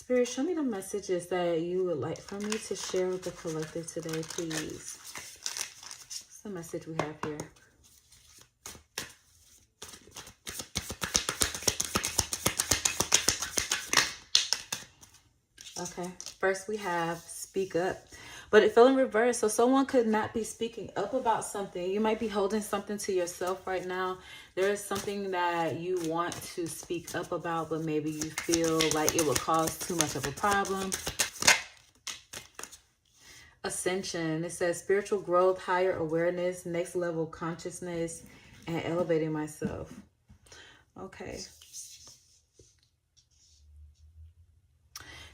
Spirit, show me the messages that you would like for me to share with the collective today, please. What's the message we have here? Okay, first we have speak up, but it fell in reverse. So someone could not be speaking up about something. You might be holding something to yourself right now. There is something that you want to speak up about, but maybe you feel like it would cause too much of a problem. Ascension. It says spiritual growth, higher awareness, next level consciousness, and elevating myself. Okay.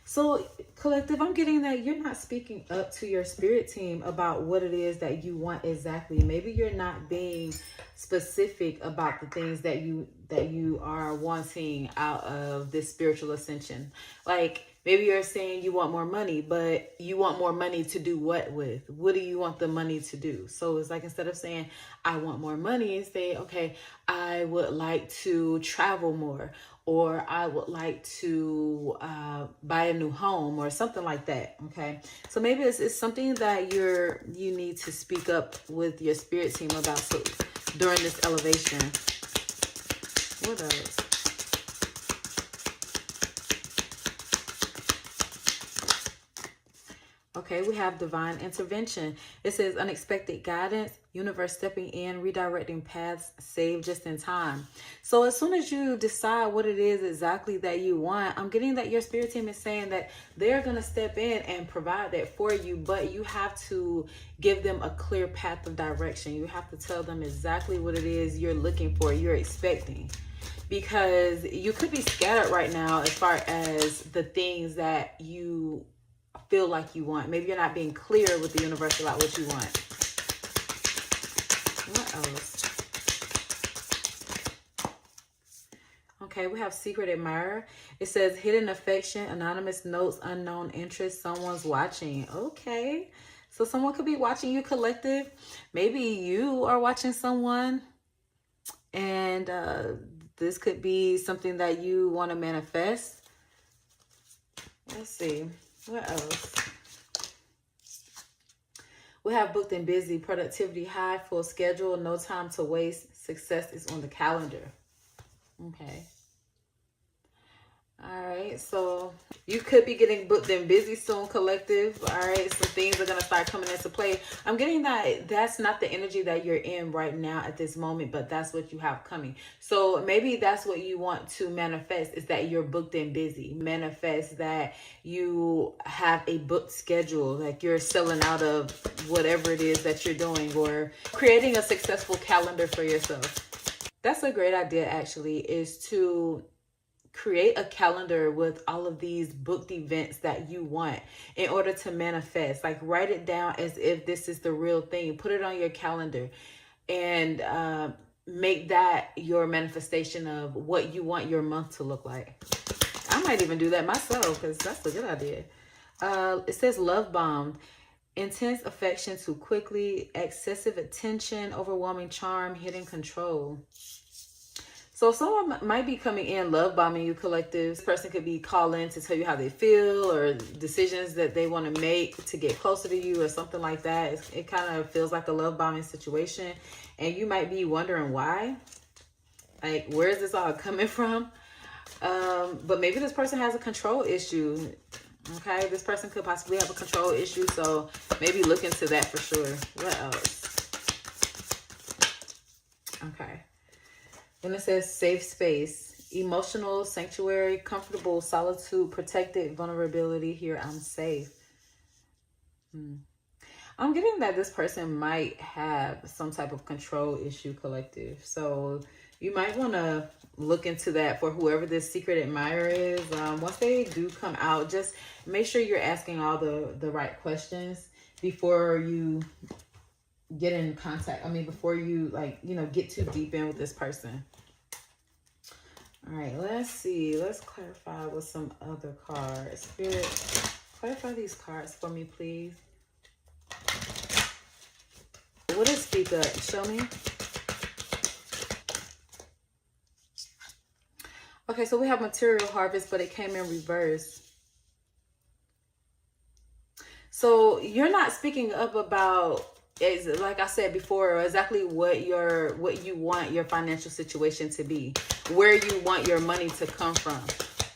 So, collective, I'm getting that you're not speaking up to your spirit team about what it is that you want exactly. Maybe you're not being specific about the things that you are wanting out of this spiritual ascension. Like, maybe you're saying you want more money, but you want more money to do what with? What do you want the money to do? So it's like, instead of saying, I want more money, say, okay, I would like to travel more, or I would like to buy a new home, or something like that. Okay, so maybe it's something that you need to speak up with your spirit team about. So during this elevation, what else? Okay, we have divine intervention. It says unexpected guidance, universe stepping in, redirecting paths, saved just in time. So as soon as you decide what it is exactly that you want, I'm getting that your spirit team is saying that they're going to step in and provide that for you, but you have to give them a clear path of direction. You have to tell them exactly what it is you're looking for, you're expecting. Because you could be scattered right now as far as the things that you feel like you want. Maybe you're not being clear with the universe about what you want. What else? Okay, we have secret admirer. It says hidden affection, anonymous notes, unknown interest, someone's watching. Okay, so someone could be watching you, collective. Maybe you are watching someone, and this could be something that you want to manifest. Let's see. What else? We have booked and busy, productivity high, full schedule, no time to waste, success is on the calendar. Okay. All right, so you could be getting booked and busy soon, collective. All right, so things are going to start coming into play. I'm getting that that's not the energy that you're in right now at this moment, but that's what you have coming. So maybe that's what you want to manifest, is that you're booked and busy. Manifest that you have a booked schedule, like you're selling out of whatever it is that you're doing, or creating a successful calendar for yourself. That's a great idea, actually, is to create a calendar with all of these booked events that you want in order to manifest. Like, write it down as if this is the real thing. Put it on your calendar and make that your manifestation of what you want your month to look like. I might even do that myself, because that's a good idea. It says love bombed. Intense affection too quickly, excessive attention, overwhelming charm, hidden control. So someone might be coming in love bombing you, collective. This person could be calling to tell you how they feel, or decisions that they want to make to get closer to you, or something like that. It kind of feels like a love bombing situation, and you might be wondering why. Like, where is this all coming from? But maybe this person has a control issue. Okay, this person could possibly have a control issue, so maybe look into that for sure. What else? Okay. When it says safe space, emotional sanctuary, comfortable solitude, protected vulnerability, here I'm safe. I'm getting that this person might have some type of control issue, collective. So you might want to look into that for whoever this secret admirer is. Once they do come out, just make sure you're asking all the right questions before you get in contact. I mean, before you, like, get too deep in with this person. All right, let's see. Let's clarify with some other cards. Spirit, clarify these cards for me, please. What is speak up? Show me. Okay, so we have material harvest, but it came in reverse. So you're not speaking up about, is like I said before, exactly what you want your financial situation to be, where you want your money to come from.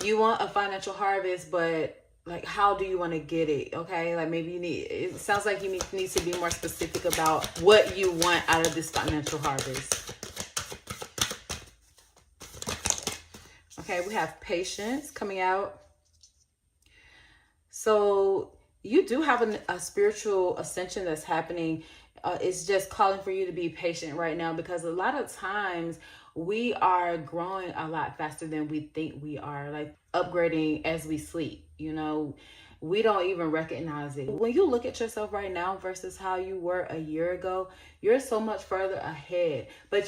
You want a financial harvest, but like, how do you want to get it? Okay, like maybe it sounds like you need to be more specific about what you want out of this financial harvest. Okay, we have patience coming out. So you do have a spiritual ascension that's happening. It's just calling for you to be patient right now, because a lot of times we are growing a lot faster than we think we are, like upgrading as we sleep. We don't even recognize it. When you look at yourself right now versus how you were a year ago, you're so much further ahead. But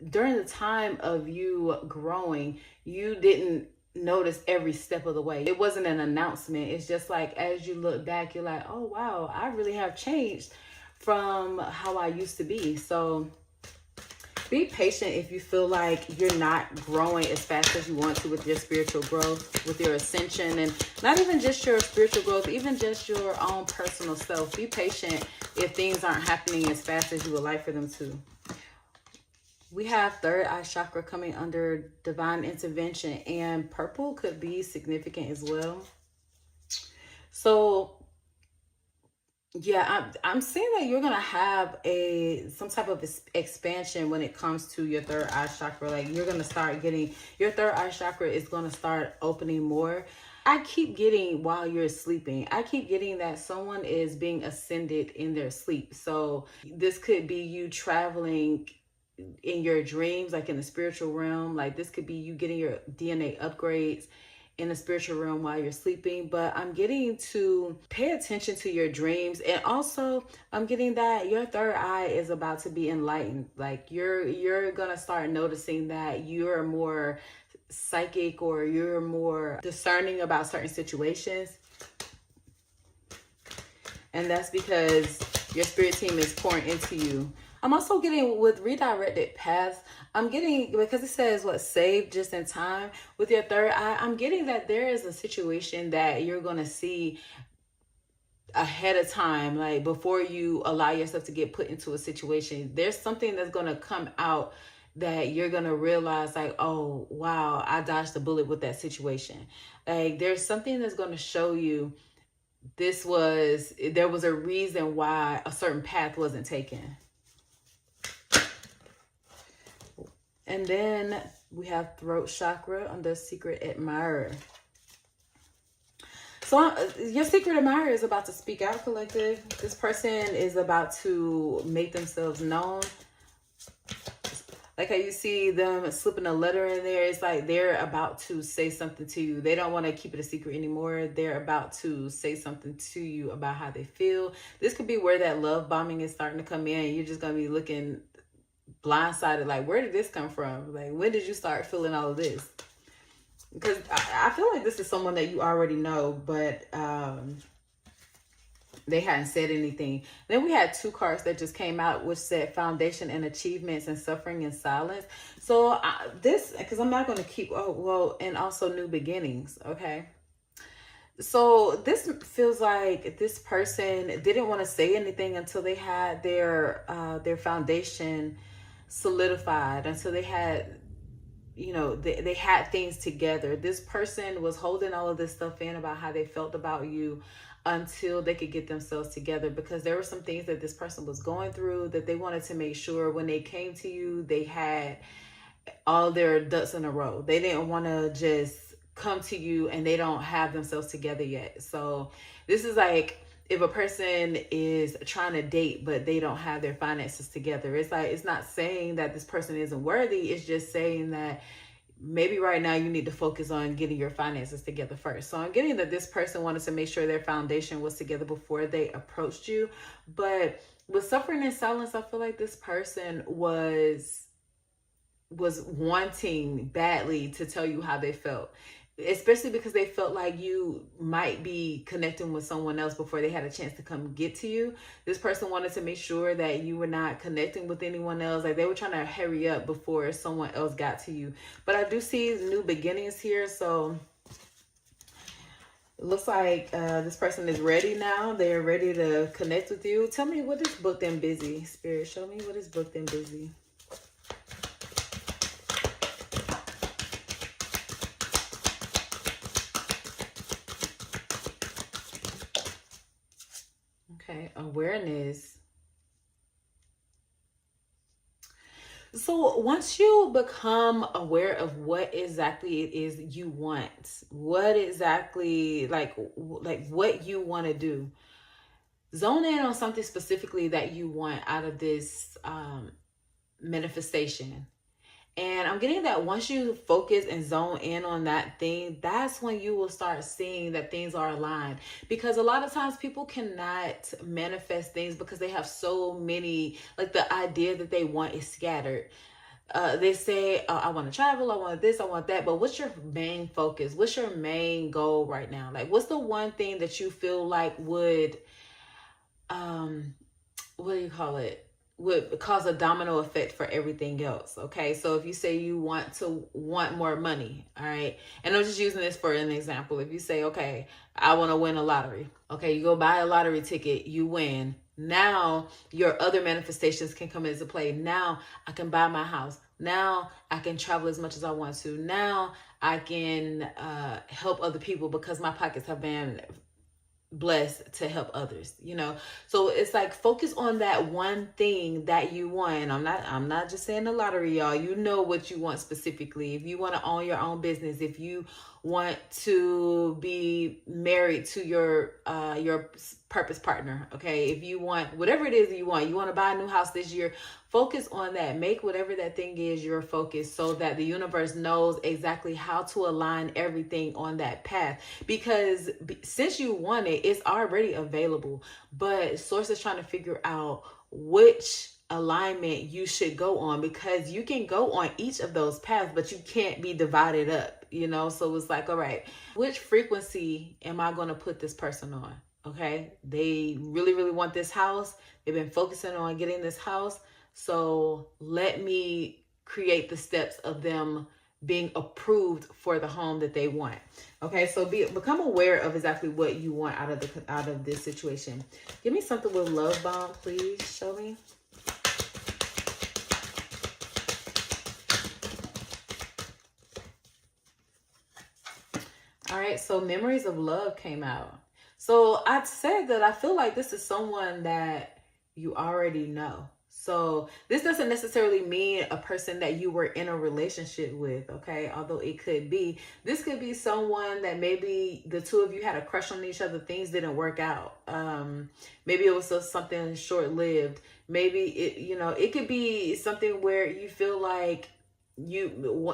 during the time of you growing, you didn't notice every step of the way. It wasn't an announcement. It's just like, as you look back, you're like, oh wow, I really have changed from how I used to be. So be patient if you feel like you're not growing as fast as you want to with your spiritual growth, with your ascension, and not even just your spiritual growth, even just your own personal self. Be patient if things aren't happening as fast as you would like for them to. We have third eye chakra coming under divine intervention, and purple could be significant as well. So yeah, I'm seeing that you're gonna have some type of expansion when it comes to your third eye chakra. Like, you're gonna start getting, your third eye chakra is gonna start opening more. I keep getting, while you're sleeping, I keep getting that someone is being ascended in their sleep. So this could be you traveling in your dreams, like in the spiritual realm. Like, this could be you getting your DNA upgrades in the spiritual realm while you're sleeping. But I'm getting to pay attention to your dreams, and also I'm getting that your third eye is about to be enlightened. Like, you're gonna start noticing that you're more psychic, or you're more discerning about certain situations, and that's because your spirit team is pouring into you. I'm also getting, with redirected paths, I'm getting, because it says what, saved just in time. With your third eye, I'm getting that there is a situation that you're going to see ahead of time, like before you allow yourself to get put into a situation. There's something that's going to come out that you're going to realize, like, oh, wow, I dodged a bullet with that situation. Like, there's something that's going to show you there was a reason why a certain path wasn't taken. And then we have throat chakra under secret admirer. So your secret admirer is about to speak out, collective. This person is about to make themselves known. Like how you see them slipping a letter in there. It's like they're about to say something to you. They don't want to keep it a secret anymore. They're about to say something to you about how they feel. This could be where that love bombing is starting to come in. You're just going to be looking blindsided, like, where did this come from? Like, when did you start feeling all of this? Because I feel like this is someone that you already know, but they hadn't said anything. Then we had two cards that just came out, which said foundation and achievements and suffering and silence. So because I'm not going to keep, and also new beginnings. Okay. So this feels like this person didn't want to say anything until they had their foundation solidified, until they had, they had things together. This person was holding all of this stuff in about how they felt about you until they could get themselves together, because there were some things that this person was going through that they wanted to make sure when they came to you, they had all their ducks in a row. They didn't want to just come to you and they don't have themselves together yet. So this is like, if a person is trying to date, but they don't have their finances together, it's like, it's not saying that this person isn't worthy. It's just saying that maybe right now you need to focus on getting your finances together first. So I'm getting that this person wanted to make sure their foundation was together before they approached you. But with suffering in silence, I feel like this person was wanting badly to tell you how they felt, especially because they felt like you might be connecting with someone else before they had a chance to come get to you. This person wanted to make sure that you were not connecting with anyone else. Like, they were trying to hurry up before someone else got to you. But I do see new beginnings here. So It looks like this person is ready now. They're ready to connect with you. Tell me, what is booked and busy? Spirit, show me what is booked and busy. Okay, awareness. So once you become aware of what exactly it is you want, what exactly like what you want to do, zone in on something specifically that you want out of this manifestation. And I'm getting that once you focus and zone in on that thing, that's when you will start seeing that things are aligned. Because a lot of times people cannot manifest things because they have so many, like the idea that they want is scattered. They say, I want to travel, I want this, I want that. But what's your main focus? What's your main goal right now? Like, what's the one thing that you feel like would, what do you call it? Would cause a domino effect for everything else. Okay, so if you say you want more money, all right, and I'm just using this for an example. If you say, okay, I want to win a lottery, okay, you go buy a lottery ticket, you win. Now your other manifestations can come into play. Now I can buy my house. Now I can travel as much as I want to. Now I can help other people because my pockets have been blessed to help others, you know. So it's like focus on that one thing that you want. I'm not just saying the lottery, y'all. You know what you want specifically. If you want to own your own business, if you want to be married to your purpose partner, okay, if you want whatever it is that you want to buy a new house this year, focus on that. Make whatever that thing is your focus so that the universe knows exactly how to align everything on that path. Because since you want it, it's already available. But source is trying to figure out which alignment you should go on, because you can go on each of those paths, but you can't be divided up, you know. So it's like, all right, which frequency am I going to put this person on? Okay, they really, really want this house. They've been focusing on getting this house. So let me create the steps of them being approved for the home that they want. Okay, so become aware of exactly what you want out of this situation. Give me something with love bomb, please. Show me. All right, so memories of love came out. So I said that I feel like this is someone that you already know. So this doesn't necessarily mean a person that you were in a relationship with, okay? Although it could be. This could be someone that maybe the two of you had a crush on each other. Things didn't work out. Maybe it was just something short-lived. Maybe it could be something where you feel like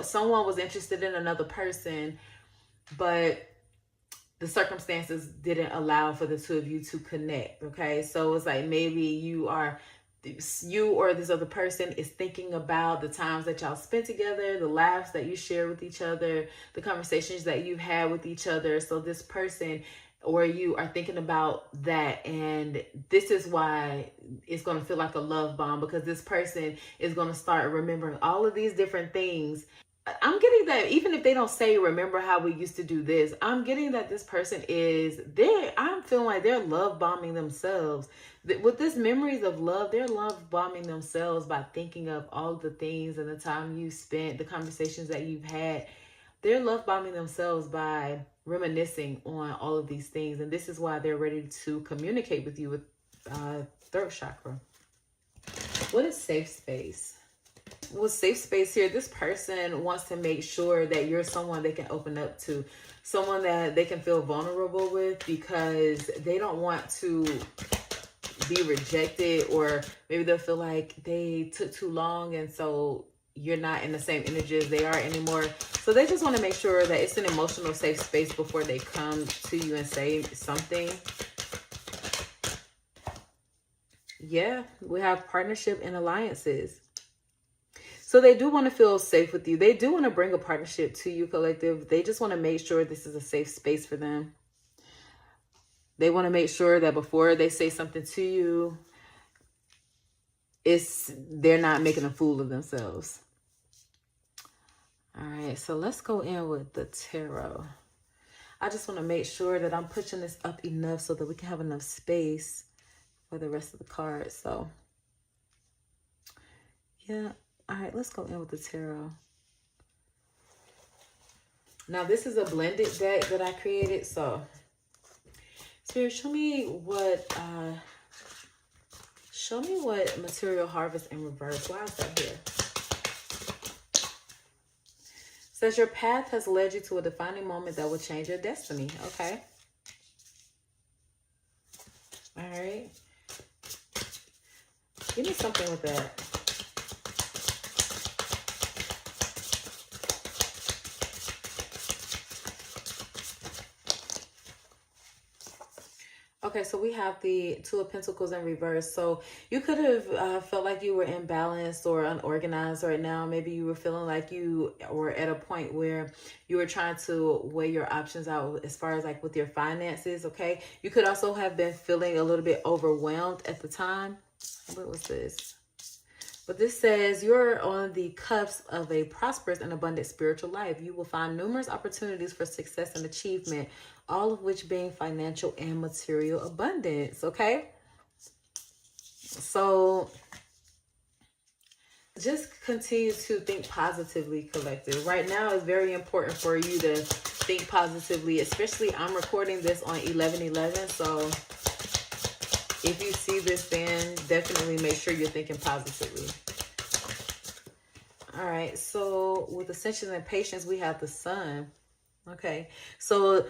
someone was interested in another person, but the circumstances didn't allow for the two of you to connect. Okay, so it's like maybe you or this other person is thinking about the times that y'all spent together, the laughs that you share with each other, the conversations that you've had with each other. So this person or you are thinking about that, and this is why it's going to feel like a love bomb, because this person is going to start remembering all of these different things. I'm getting that even if they don't say, remember how we used to do this, I'm getting that this person I'm feeling like they're love bombing themselves. With this memories of love, they're love bombing themselves by thinking of all the things and the time you spent, the conversations that you've had. They're love bombing themselves by reminiscing on all of these things. And this is why they're ready to communicate with you with throat chakra. What is safe space? With safe space here, this person wants to make sure that you're someone they can open up to, someone that they can feel vulnerable with, because they don't want to be rejected, or maybe they'll feel like they took too long and so you're not in the same energy as they are anymore. So they just want to make sure that it's an emotional safe space before they come to you and say something. Yeah, we have partnership and alliances. So they do want to feel safe with you. They do want to bring a partnership to you, collective. They just want to make sure this is a safe space for them. They want to make sure that before they say something to you, they're not making a fool of themselves. All right, so let's go in with the tarot. I just want to make sure that I'm pushing this up enough so that we can have enough space for the rest of the cards. So yeah. All right, let's go in with the tarot. Now this is a blended deck that I created. So Spirit, show me what material harvest in reverse. Why is that here? Says your path has led you to a defining moment that will change your destiny. Okay. All right. Give me something with that. Okay, so we have the Two of Pentacles in reverse. So you could have felt like you were imbalanced or unorganized right now. Maybe you were feeling like you were at a point where you were trying to weigh your options out as far as like with your finances, okay? You could also have been feeling a little bit overwhelmed at the time. What was this? But this says you're on the cusp of a prosperous and abundant spiritual life. You will find numerous opportunities for success and achievement, all of which being financial and material abundance, okay? So just continue to think positively, collective. Right now it's very important for you to think positively, especially I'm recording this on 11/11, so if you see this, then definitely make sure you're thinking positively. All right, so with Ascension and Patience, we have the Sun. Okay, so,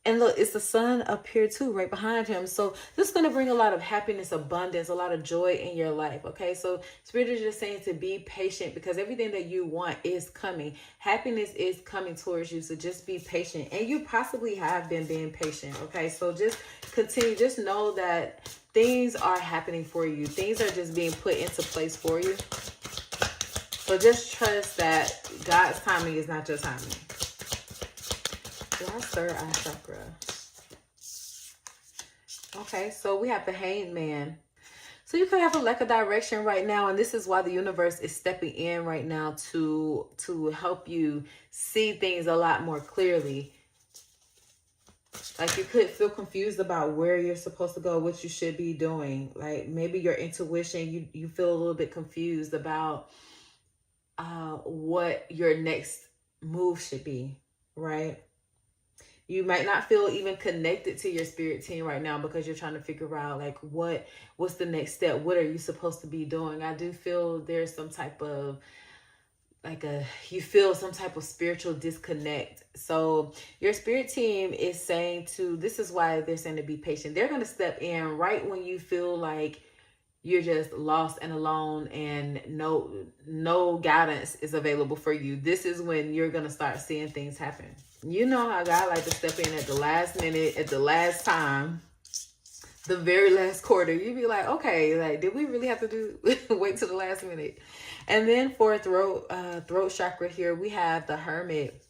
and look, it's the Sun up here too, right behind him. So this is going to bring a lot of happiness, abundance, a lot of joy in your life. Okay, so Spirit is just saying to be patient because everything that you want is coming. Happiness is coming towards you. So just be patient. And you possibly have been being patient. Okay, so just continue. Just know that things are happening for you. Things are just being put into place for you. So just trust that God's timing is not your timing. Why third eye chakra? Okay, so we have the Hanged Man. So you could have a lack of direction right now, and this is why the universe is stepping in right now to help you see things a lot more clearly. Like you could feel confused about where you're supposed to go, what you should be doing. Like maybe your intuition, you feel a little bit confused about what your next move should be, right? You might not feel even connected to your spirit team right now because you're trying to figure out like what's the next step? What are you supposed to be doing? I do feel there's some type of you feel some type of spiritual disconnect. So your spirit team is saying this is why they're saying to be patient. They're going to step in right when you feel like you're just lost and alone and no guidance is available for you. This is when you're going to start seeing things happen. You know how God like to step in at the last minute, at the last time, the very last quarter. You'd be like, okay, like, did we really have to wait till the last minute? And then for throat chakra here, we have the Hermit.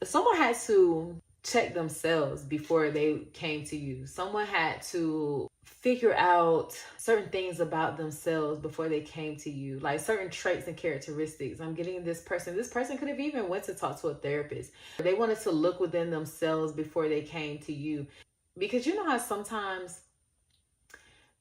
Someone had to check themselves before they came to you. Someone had to figure out certain things about themselves before they came to you, like certain traits and characteristics. I'm getting this person could have even went to talk to a therapist. They wanted to look within themselves before they came to you, because you know how sometimes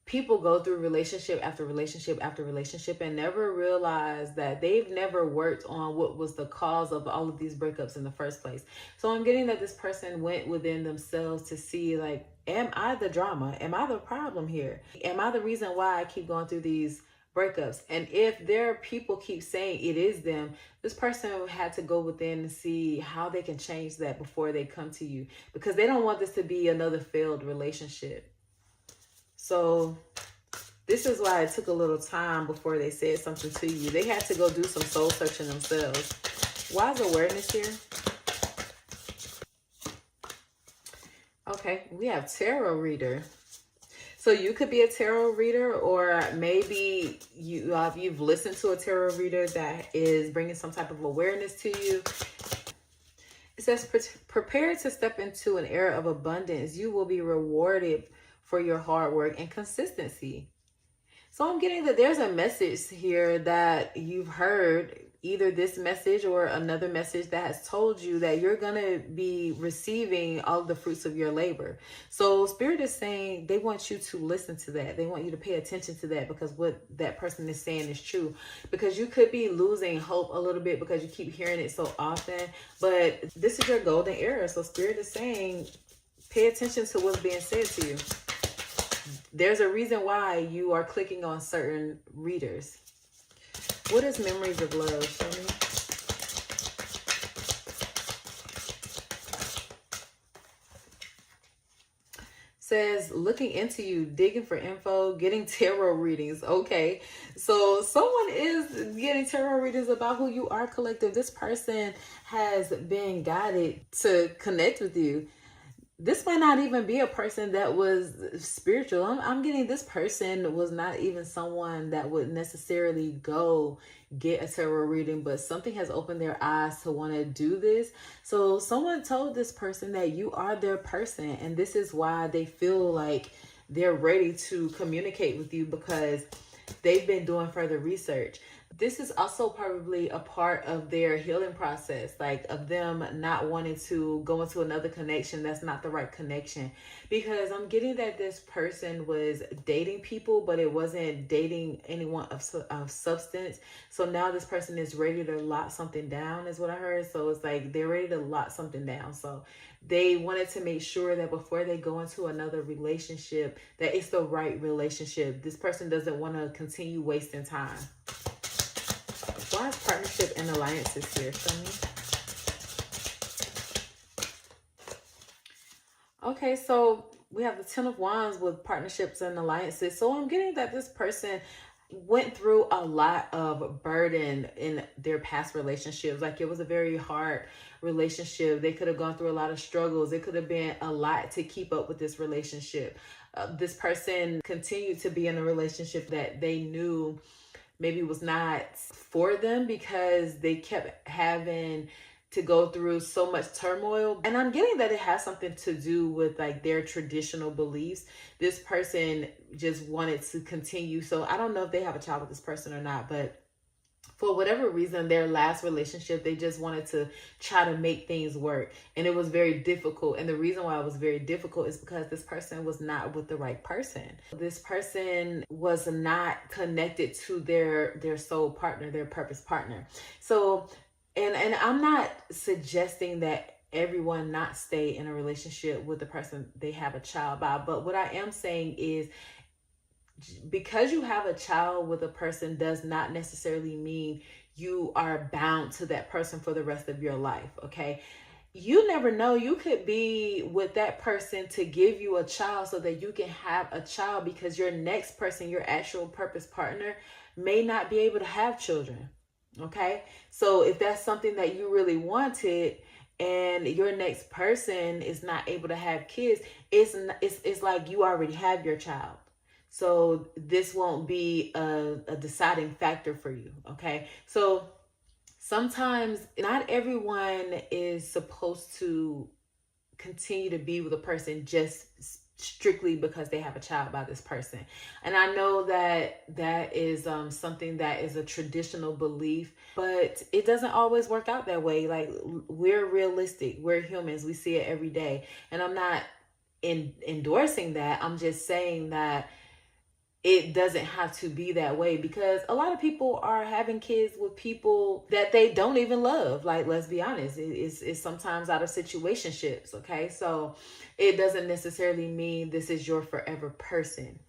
people go through relationship after relationship after relationship and never realize that they've never worked on what was the cause of all of these breakups in the first place. So I'm getting that this person went within themselves to see, like, am I the drama? Am I the problem here? Am I the reason why I keep going through these breakups? And if their people keep saying it is them, this person had to go within and see how they can change that before they come to you, because they don't want this to be another failed relationship. So this is why it took a little time before they said something to you. They had to go do some soul searching themselves. Why is awareness here? Okay, we have tarot reader. So you could be a tarot reader, or maybe you've listened to a tarot reader that is bringing some type of awareness to you. It says, prepare to step into an era of abundance. You will be rewarded for your hard work and consistency. So I'm getting that there's a message here that you've heard either this message or another message that has told you that you're going to be receiving all the fruits of your labor. So Spirit is saying they want you to listen to that. They want you to pay attention to that, because what that person is saying is true. Because you could be losing hope a little bit because you keep hearing it so often, but this is your golden era. So Spirit is saying, pay attention to what's being said to you. There's a reason why you are clicking on certain readers. What is Memories of Love? Show me. Says, looking into you, digging for info, getting tarot readings. Okay, so someone is getting tarot readings about who you are, collective. This person has been guided to connect with you. This might not even be a person that was spiritual. I'm getting this person was not even someone that would necessarily go get a tarot reading, but something has opened their eyes to want to do this. So someone told this person that you are their person, and this is why they feel like they're ready to communicate with you, because they've been doing further research. This is also probably a part of their healing process, like of them not wanting to go into another connection that's not the right connection. Because I'm getting that this person was dating people, but it wasn't dating anyone of substance. So now this person is ready to lock something down, is what I heard. So it's like they're ready to lock something down. So they wanted to make sure that before they go into another relationship, that it's the right relationship. This person doesn't want to continue wasting time. Why is partnership and alliances here? Show me. Okay, so we have the Ten of Wands with partnerships and alliances. So I'm getting that this person went through a lot of burden in their past relationships. Like, it was a very hard relationship. They could have gone through a lot of struggles. It could have been a lot to keep up with this relationship. This person continued to be in a relationship that they knew maybe was not for them, because they kept having to go through so much turmoil. And I'm getting that it has something to do with like their traditional beliefs. This person just wanted to continue. So I don't know if they have a child with this person or not, but for whatever reason, their last relationship, they just wanted to try to make things work. And it was very difficult. And the reason why it was very difficult is because this person was not with the right person. This person was not connected to their soul partner, their purpose partner. So, and I'm not suggesting that everyone not stay in a relationship with the person they have a child by. But what I am saying is, because you have a child with a person does not necessarily mean you are bound to that person for the rest of your life. Okay. You never know. You could be with that person to give you a child so that you can have a child, because your next person, your actual purpose partner, may not be able to have children. Okay. So if that's something that you really wanted and your next person is not able to have kids, it's like you already have your child. So this won't be a deciding factor for you, okay? So sometimes not everyone is supposed to continue to be with a person just strictly because they have a child by this person. And I know that that is something that is a traditional belief, but it doesn't always work out that way. Like, we're realistic, we're humans, we see it every day. And I'm not endorsing that. I'm just saying that it doesn't have to be that way, because a lot of people are having kids with people that they don't even love. Like, let's be honest, it's sometimes out of situationships. Okay. So it doesn't necessarily mean this is your forever person.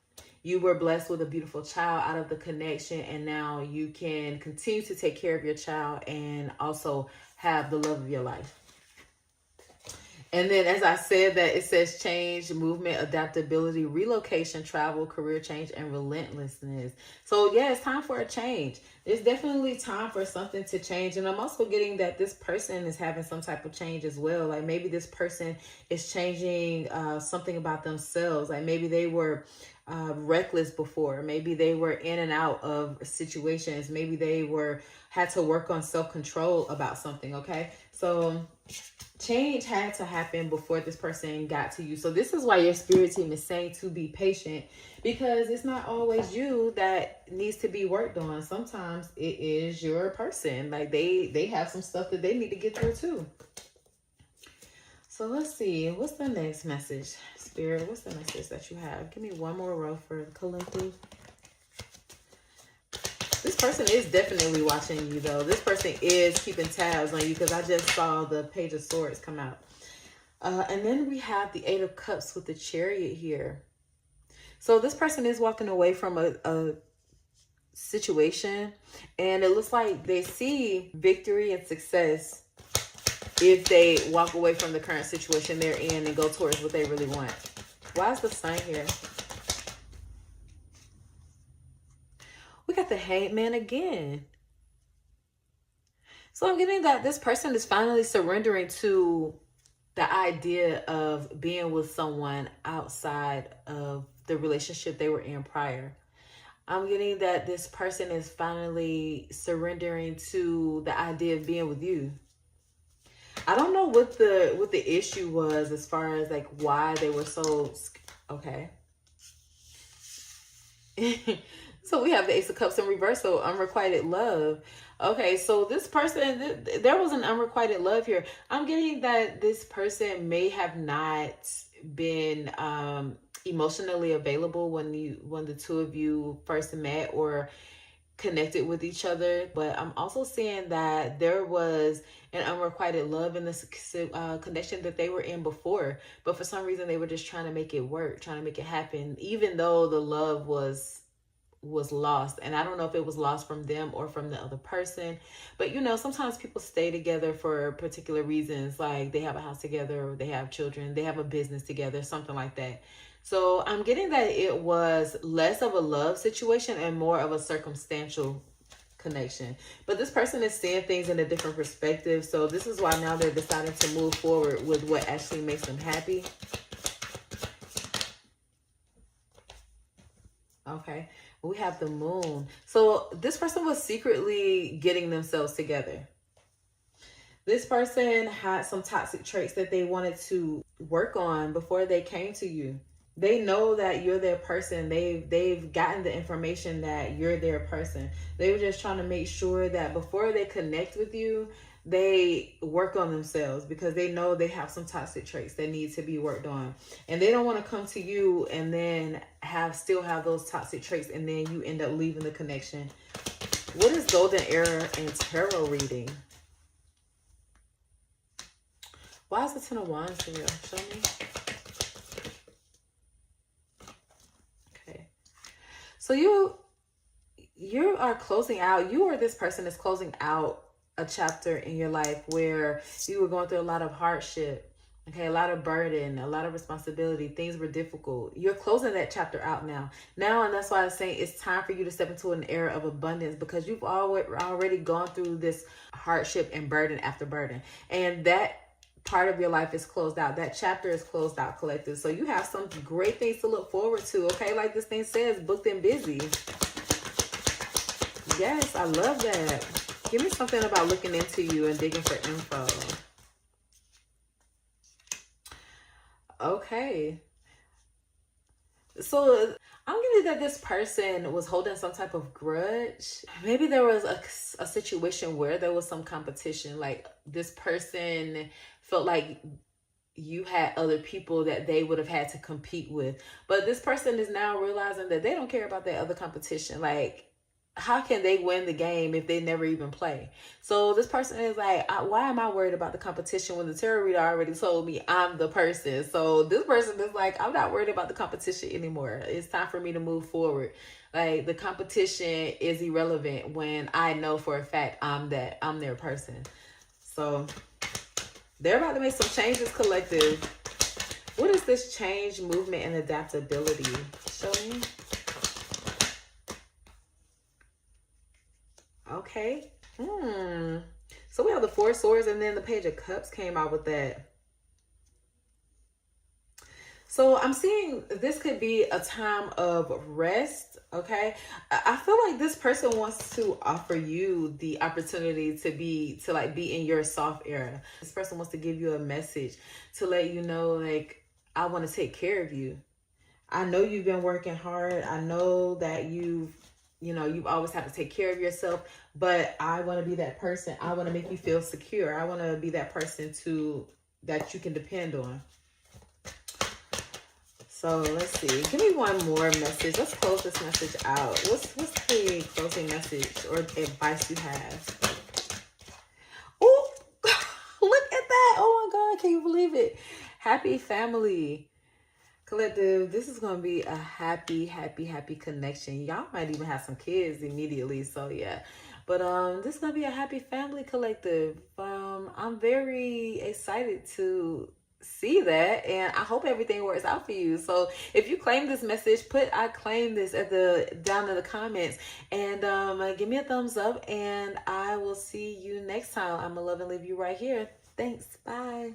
You were blessed with a beautiful child out of the connection, and now you can continue to take care of your child and also have the love of your life. And then, as I said, that it says change, movement, adaptability, relocation, travel, career change, and relentlessness. So yeah, it's time for a change. It's definitely time for something to change. And I'm also getting that this person is having some type of change as well. Like, maybe this person is changing something about themselves. Like, maybe they were reckless before. Maybe they were in and out of situations. Maybe they had to work on self-control about something. Okay. So change had to happen before this person got to you. So this is why your spirit team is saying to be patient, because it's not always you that needs to be worked on. Sometimes it is your person. Like they have some stuff that they need to get through too. So let's see. What's the next message? Spirit, what's the message that you have? Give me one more row for the collective. This person is definitely watching you, though. This person is keeping tabs on you, because I just saw the Page of Swords come out. And then we have the Eight of Cups with the Chariot here. So this person is walking away from a situation, and it looks like they see victory and success if they walk away from the current situation they're in and go towards what they really want. Why is the Sun here? We got the Hanged Man again. So I'm getting that this person is finally surrendering to the idea of being with someone outside of the relationship they were in prior. I'm getting that this person is finally surrendering to the idea of being with you. I don't know what the issue was as far as like why they were so okay. So we have the Ace of Cups in reverse, so unrequited love. Okay, so this person, there was an unrequited love here. I'm getting that this person may have not been emotionally available when the two of you first met or connected with each other, but I'm also seeing that there was an unrequited love in this connection that they were in before, but for some reason they were just trying to make it work, trying to make it happen, even though the love was lost. And I don't know if it was lost from them or from the other person, but you know, sometimes people stay together for particular reasons, like they have a house together, or they have children, they have a business together, something like that. So I'm getting that it was less of a love situation and more of a circumstantial connection. But this person is seeing things in a different perspective. So this is why now they're deciding to move forward with what actually makes them happy. Okay. We have the Moon. So this person was secretly getting themselves together. This person had some toxic traits that they wanted to work on before they came to you. They know that you're their person. They've gotten the information that you're their person. They were just trying to make sure that before they connect with you, they work on themselves, because they know they have some toxic traits that need to be worked on. And they don't want to come to you and then still have those toxic traits, and then you end up leaving the connection. What is Golden Era and Tarot reading? Why is the Ten of Wands here? Show me. Okay. So you are closing out. You or this person is closing out a chapter in your life where you were going through a lot of hardship. Okay, a lot of burden, a lot of responsibility. Things were difficult. You're closing that chapter out now. And that's why I'm saying it's time for you to step into an era of abundance, because you've already gone through this hardship and burden after burden. And that part of your life is closed out. That chapter is closed out, collective. So you have some great things to look forward to. Okay, like this thing says, booked and busy. Yes, I love that. Give me something about looking into you and digging for info. Okay. So I'm getting that this person was holding some type of grudge. Maybe there was a situation where there was some competition. Like this person felt like you had other people that they would have had to compete with. But this person is now realizing that they don't care about that other competition. Like, how can they win the game if they never even play? So this person is like, why am I worried about the competition when the tarot reader already told me I'm the person? So this person is like, I'm not worried about the competition anymore. It's time for me to move forward. Like the competition is irrelevant when I know for a fact I'm their person. So they're about to make some changes, collective. What is this change, movement, and adaptability? Show me. Okay. So we have the Four of Swords, and then the Page of Cups came out with that. So I'm seeing this could be a time of rest. Okay. I feel like this person wants to offer you the opportunity to like be in your soft era. This person wants to give you a message to let you know, like, I want to take care of you. I know you've been working hard. I know that you've always had to take care of yourself, but I want to be that person. I want to make you feel secure. I want to be that person that you can depend on. So let's see. Give me one more message. Let's close this message out. What's the closing message or advice you have? Oh, look at that. Oh my God. Can you believe it? Happy family. Collective, this is going to be a happy, happy, happy connection. Y'all might even have some kids immediately. So yeah. But this is going to be a happy family collective. I'm very excited to see that, and I hope everything works out for you. So if you claim this message, put I claim this down in the comments, and give me a thumbs up, and I will see you next time. I'm gonna love and leave you right here. Thanks. Bye.